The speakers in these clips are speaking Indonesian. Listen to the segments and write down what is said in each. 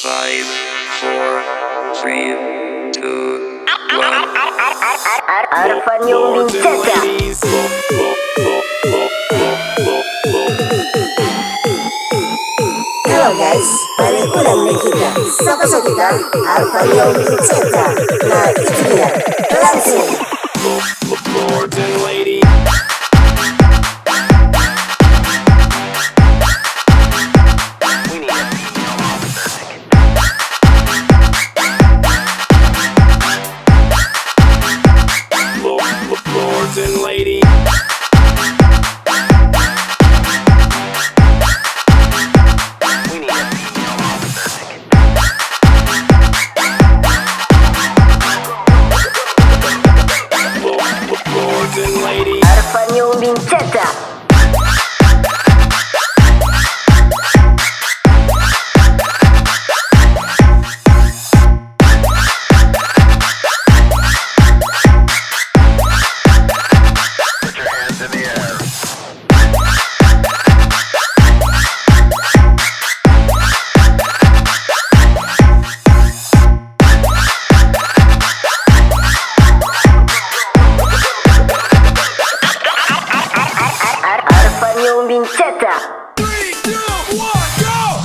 5, 4, 3, 2, 1. Arfan Young Halo guys, balik ulang nih kita. Sama-sama kita Arfan Young. Nah itu dia, langsung. Lords and ladies. Lords and ladies. Lords and ladies. Arfan Young cetak. Arfan Young cetak. 3, 2, 1, go!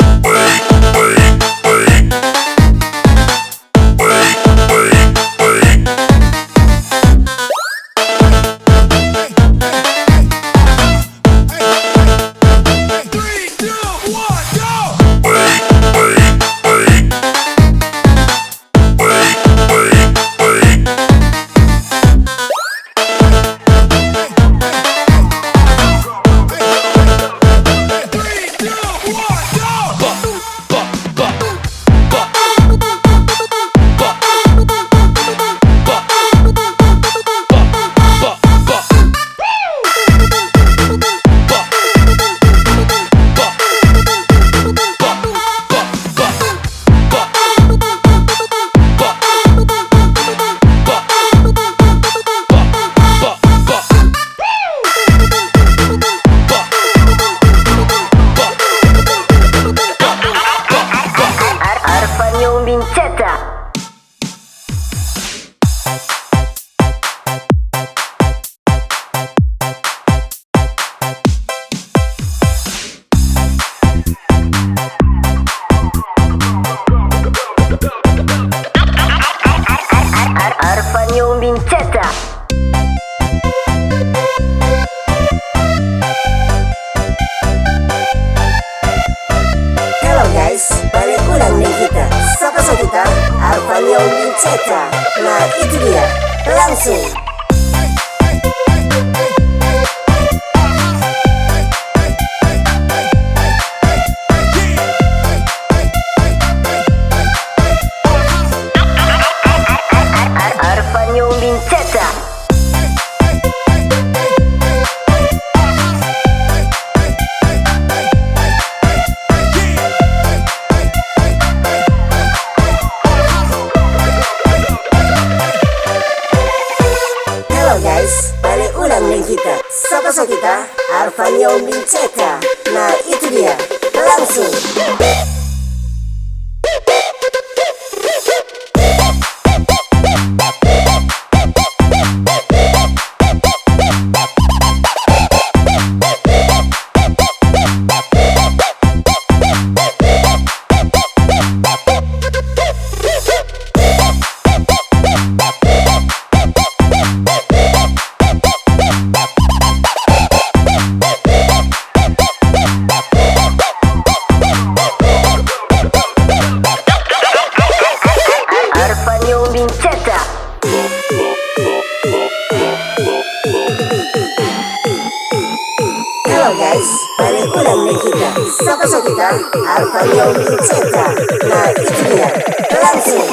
Arfan Young cetak. Arfan Young cetak. Halo guys, balik ulang nih kita. Sama-sama kita Arfan Young cetak. Nah itu dia, langsung. Arfan Young cetak. Halo guys, balik ulang nih kita. Sama-sama kita Arfan Young cetak. Nah itu dia, langsung. Arfan Young cetak. Halo guys, balik ulang nih kita. Sama-sama kita Arfan Young cetak. Nah itu dia, langsung.